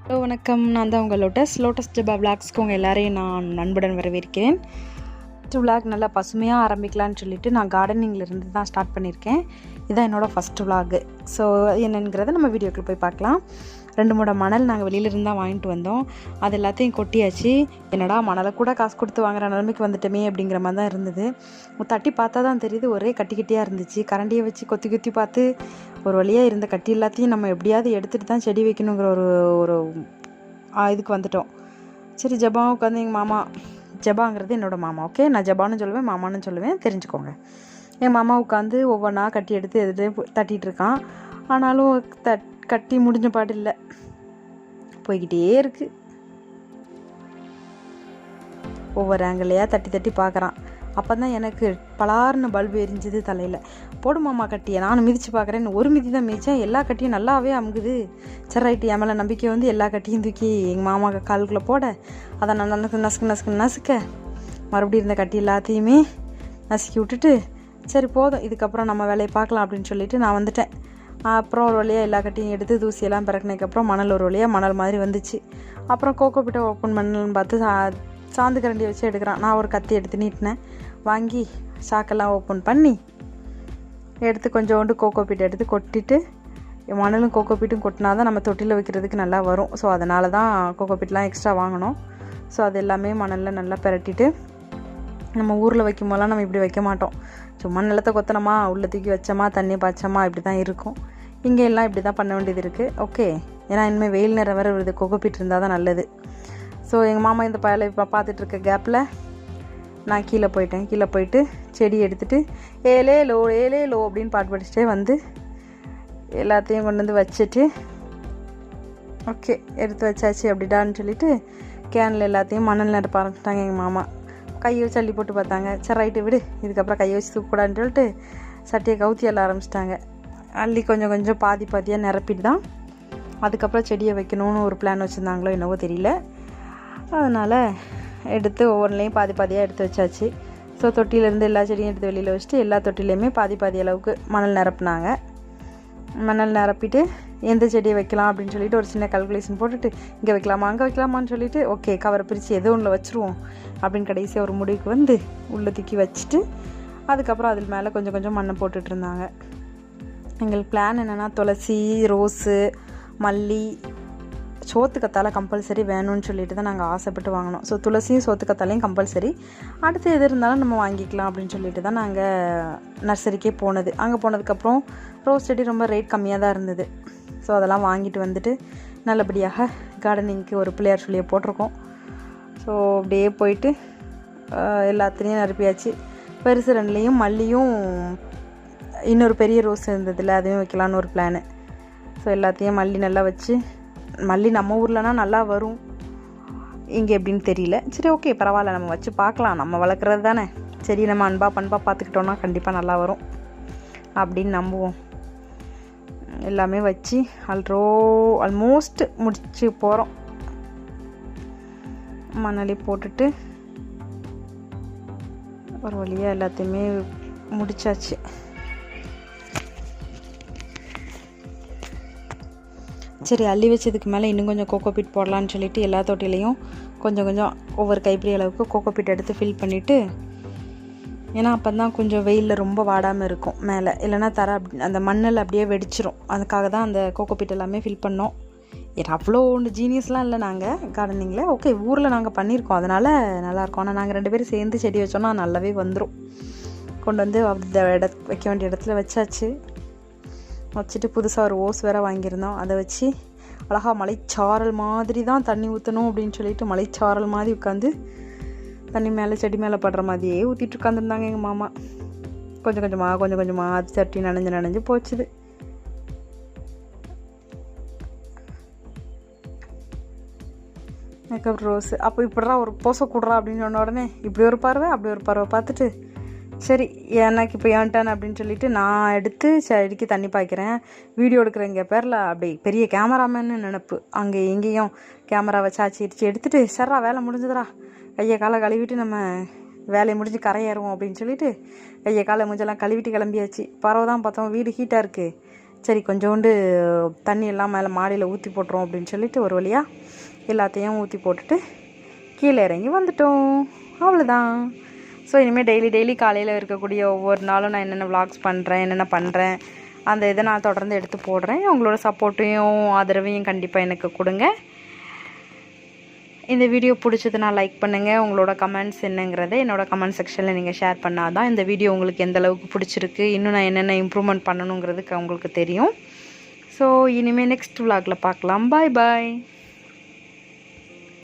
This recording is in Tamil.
ஹலோ வணக்கம். நான் தான் உங்கள் லோட்டஸ் ஜபா விளாக்ஸ்க்கு உங்கள் எல்லாரையும் நான் அன்புடன் வரவேற்கிறேன். விளாக் நல்லா பசுமையாக ஆரம்பிக்கலான்னு சொல்லிட்டு நான் கார்டனிங்லேருந்து தான் ஸ்டார்ட் பண்ணியிருக்கேன். இதான் என்னோடய ஃபஸ்ட்டு விளாகு. ஸோ என்னங்கிறத நம்ம வீடியோக்குள்ள போய் பார்க்கலாம். 2 மூட மணல் நாங்கள் வெளியிலேருந்து தான் வாங்கிட்டு வந்தோம். அது எல்லாத்தையும் கொட்டியாச்சு. என்னடா மணலை கூட காசு கொடுத்து வாங்குற நிலைமைக்கு வந்துட்டோமே அப்படிங்கிற மாதிரி தான் இருந்தது. தட்டி பார்த்தா தான் தெரியுது, ஒரே கட்டி கட்டியாக இருந்துச்சு. கரண்டியை வச்சு கொத்தி கொத்தி பார்த்து ஒரு வழியாக இருந்த கட்டி எல்லாத்தையும் நம்ம எப்படியாவது எடுத்துகிட்டு தான் செடி வைக்கணுங்கிற ஒரு இதுக்கு வந்துட்டோம். சரி, ஜபாவும் உட்காந்து எங்கள் மாமா, ஜபாங்கிறது என்னோடய மாமா, ஓகே, நான் ஜபான்னு சொல்லுவேன், மாமான்னு சொல்லுவேன், தெரிஞ்சுக்கோங்க. என் மாமா உட்காந்து ஒவ்வொன்றா கட்டி எடுத்து தட்டிகிட்டு இருக்கான். ஆனாலும் கட்டி முடிஞ்ச பாடு இல்லை, போய்கிட்டே இருக்குது. ஒவ்வொரு ஆங்கிளையாக தட்டி தட்டி பார்க்குறான். அப்போ தான் எனக்கு பலார்னு பல்பு எரிஞ்சுது தலையில். போடு மாமா கட்டியை நானும் மிதித்து பார்க்குறேன். ஒரு மிதி தான் மிதித்தேன், எல்லா கட்டியும் நல்லாவே அமுகுது. சரி ரைட்டு, என் மேலே நம்பிக்கை வந்து எல்லா கட்டியும் தூக்கி எங்கள் மாமா காலுக்குள்ளே போட, அதை நான் நசுக்க மறுபடியும் இருந்த கட்டி எல்லாத்தையுமே நசுக்கி விட்டுட்டு, சரி போதும், இதுக்கப்புறம் நம்ம வேலையை பார்க்கலாம் அப்படின்னு சொல்லிட்டு நான் வந்துட்டேன். அப்புறம் ஒரு வழியாக எல்லா கட்டியும் எடுத்து தூசியெல்லாம் பிறக்கினதுக்கப்புறம் மணல் ஒரு வழியாக மணல் மாதிரி வந்துச்சு. அப்புறம் கோகோ பிட்டை ஓப்பன் பண்ணலன்னு பார்த்து சாந்து கரண்டியை வச்சு எடுக்கிறான். நான் ஒரு கத்தி எடுத்து நீட்டினேன். வாங்கி சாக்கெல்லாம் ஓப்பன் பண்ணி எடுத்து கொஞ்சோண்டு கோகோ பீட் எடுத்து கொட்டிட்டு, மணலும் கோகோ பீட்டும் கொட்டினா தான் நம்ம தொட்டியில் வைக்கிறதுக்கு நல்லா வரும். ஸோ அதனால தான் கோகோ பீட்லாம் எக்ஸ்ட்ரா வாங்கினோம். ஸோ அது எல்லாமே மணலில் நல்லா பிரட்டிட்டு, நம்ம ஊரில் வைக்கும் போதெல்லாம் நம்ம இப்படி வைக்க மாட்டோம். சும்மா நிலத்தை கொத்தனமா உள்ளே தூக்கி வச்சோமா தண்ணி பாய்ச்சோமா இப்படி தான் இருக்கும். இங்கே எல்லாம் இப்படி தான் பண்ண வேண்டியது இருக்குது. ஓகே, ஏன்னா இனிமேல் வெயில் நேரம் வேறு வருது, கோகோ பீட் இருந்தால் தான் நல்லது. ஸோ எங்கள் மாமா இந்த பார்த்துட்டு இருக்க கேப்பில் நான் கீழே போயிட்டு செடி எடுத்துகிட்டு ஏலே லோ அப்படின்னு பாட்டு படிச்சுட்டே வந்து எல்லாத்தையும் கொண்டு வந்து வச்சுட்டு, ஓகே எடுத்து வச்சாச்சு அப்படிடான்னு சொல்லிட்டு கேனில் எல்லாத்தையும் மணல் நிரப்ப ஆரம்பிச்சிட்டாங்க எங்கள் மாமா. கையை வச்சு அள்ளி போட்டு பார்த்தாங்க. சரி ரைட்டு விடு, இதுக்கப்புறம் கையை வச்சு தூக்கூடான்னு சொல்லிட்டு சட்டியை கவுத்தி எல்லாம் ஆரம்பிச்சிட்டாங்க. அள்ளி கொஞ்சம் கொஞ்சம் பாதியாக நிரப்பிட்டு தான் அதுக்கப்புறம் செடியை வைக்கணும்னு ஒரு பிளான் வச்சுருந்தாங்களோ என்னவோ தெரியல. அதனால் எடுத்து ஒவ்வொன்றுலேயும் பாதியாக எடுத்து வச்சாச்சு. ஸோ தொட்டியிலேருந்து எல்லா செடியும் எடுத்து வெளியில் வச்சுட்டு எல்லா தொட்டிலையுமே பாதி அளவுக்கு மணல் நிரப்புனாங்க. மணல் நிரப்பிட்டு எந்த செடியை வைக்கலாம் அப்படின்னு சொல்லிட்டு ஒரு சின்ன கால்குலேஷன் போட்டுட்டு, இங்கே வைக்கலாமா அங்கே வைக்கலாமான்னு சொல்லிட்டு, ஓகே கவரை பிரித்து எதோ ஒன்றில் வச்சுருவோம் அப்படின்னு கடைசியாக ஒரு முடிவுக்கு வந்து உள்ளே தூக்கி வச்சுட்டு, அதுக்கப்புறம் அதில் மேலே கொஞ்சம் கொஞ்சம் மண்ணை போட்டுட்டு இருந்தாங்க. எங்களுக்கு பிளான் என்னென்னா, துளசி, ரோஸு, மல்லி, சோத்துக்கத்தாழை கம்பல்சரி வேணும்னு சொல்லிட்டு தான் நாங்கள் ஆசைப்பட்டு வாங்கினோம். ஸோ துளசியும் சோத்துக்கத்தாழையும் கம்பல்சரி, அடுத்து எது இருந்தாலும் நம்ம வாங்கிக்கலாம் அப்படின்னு சொல்லிட்டு தான் நாங்கள் நர்சரிக்கே போனது. அங்கே போனதுக்கப்புறம் ரோஸ் செடி ரொம்ப ரேட் கம்மியாக தான் இருந்தது. ஸோ அதெல்லாம் வாங்கிட்டு வந்துட்டு நல்லபடியாக கார்டனிங்க்கு ஒரு பிள்ளையார் சொல்லியை போட்டிருக்கோம். ஸோ அப்படியே போயிட்டு எல்லாத்துலேயும் நிரப்பியாச்சு. பெருசு 2லேயும் மல்லியும் இன்னொரு பெரிய ரோஸ் இருந்ததில்ல, அதையும் வைக்கலான்னு ஒரு பிளானு. ஸோ எல்லாத்தையும் மல்லி நல்லா வச்சு, மல்லி நம்ம ஊர்லனா நல்லா வரும், இங்கே எப்படின்னு தெரியல. சரி ஓகே பரவாயில்ல, நம்ம வச்சு பார்க்கலாம், நம்ம வளர்க்குறது தானே, சரி நம்ம பண்பாக பார்த்துக்கிட்டோன்னா கண்டிப்பாக நல்லா வரும் அப்படின்னு நம்புவோம். எல்லாமே வச்சு ஆல்மோஸ்ட் முடிச்சு போகிறோம். மணலி போட்டுட்டு ஒரு வழியாக எல்லாத்தையுமே முடிச்சாச்சு. சரி, அள்ளி வச்சதுக்கு மேலே இன்னும் கொஞ்சம் கோகோ பீட் போடலான்னு சொல்லிட்டு எல்லா தொட்டிலையும் கொஞ்சம் கொஞ்சம் ஒவ்வொரு கைப்பிடி அளவுக்கு கோகோ பீட் எடுத்து ஃபில் பண்ணிவிட்டு, ஏன்னா அப்போ தான் கொஞ்சம் வெயிலில் ரொம்ப வாடாமல் இருக்கும் மேலே, இல்லைனா அந்த மண்ணில் அப்படியே வெடிச்சிரும். அதுக்காக தான் அந்த கோகோ பீட் எல்லாமே ஃபில் பண்ணோம். அவ்வளோ ஒன்று ஜீனியஸ்லாம் இல்லை நாங்கள் கார்டனிங்கில். ஓகே ஊரில் நாங்கள் பண்ணியிருக்கோம், அதனால் நல்லாயிருக்கும். ஆனால் நாங்கள் 2 பேரும் சேர்ந்து செடி வச்சோன்னா நல்லாவே வந்துடும். கொண்டு வந்து வைக்க வேண்டிய இடத்துல வச்சாச்சு. வச்சுட்டு புதுசாக ஒரு ஓஸ் வேறு வாங்கியிருந்தோம், அதை வச்சு அழகாக மலைச்சாரல் மாதிரி தான் தண்ணி ஊற்றணும் அப்படின்னு சொல்லிட்டு மலைச்சாரல் மாதிரி உட்காந்து தண்ணி மேலே செடி மேலே படுற மாதிரியே ஊற்றிட்டு உட்காந்துருந்தாங்க எங்கள் மாமா. கொஞ்சம் கொஞ்சமாக அது சட்டி நனைஞ்சு போச்சுது. மேக்கப் ரோஸு அப்போ இப்படிறா ஒரு போசை கூடுறா அப்படின்னு சொன்ன உடனே இப்படி ஒரு பார்வை அப்படி ஒரு பார்வை பார்த்துட்டு, சரி எனக்கு இப்போ ஏன்ட்டான் அப்படின்னு சொல்லிட்டு நான் எடுத்து செடிக்கு தண்ணி பாய்க்கிறேன், வீடியோ எடுக்கிறேங்க பேரில் அப்படி பெரிய கேமராமேன்னு நினப்பு. அங்கே எங்கேயும் கேமராவை சாச்சி எடுத்துகிட்டு, சர்றா வேலை முடிஞ்சதுடா, கையை காலை கழுவிட்டு நம்ம வேலையை முடிஞ்சு கரையேறுவோம் அப்படின்னு சொல்லிட்டு கையை காலை மூஞ்செல்லாம் கழுவிட்டு கிளம்பியாச்சு. பறவை தான் பார்த்தோம், வீடு ஹீட்டாக இருக்குது, சரி கொஞ்சோண்டு தண்ணி எல்லாம் மேலே மாடியில் ஊற்றி போட்டுரும் அப்படின்னு சொல்லிட்டு ஒரு வழியாக எல்லாத்தையும் ஊற்றி போட்டுட்டு கீழே இறங்கி வந்துட்டோம். அவ்வளோதான். ஸோ இனிமேல் டெய்லி காலையில் இருக்கக்கூடிய ஒவ்வொரு நாளும் நான் என்னென்ன விளாக்ஸ் பண்ணுறேன், என்னென்ன பண்ணுறேன், அந்த இதை நான் தொடர்ந்து எடுத்து போடுறேன். உங்களோட சப்போர்ட்டையும் ஆதரவையும் கண்டிப்பாக எனக்கு கொடுங்க. இந்த வீடியோ பிடிச்சதுன்னா லைக் பண்ணுங்கள். உங்களோட கமெண்ட்ஸ் என்னங்கிறத என்னோடய கமெண்ட் செக்ஷனில் நீங்கள் ஷேர் பண்ணால் தான் இந்த வீடியோ உங்களுக்கு எந்த அளவுக்கு பிடிச்சிருக்கு, இன்னும் நான் என்னென்ன இம்ப்ரூவ்மெண்ட் பண்ணணுங்கிறதுக்கு உங்களுக்கு தெரியும். ஸோ இனிமேல் நெக்ஸ்ட் விளாகில் பார்க்கலாம். பாய் பாய்.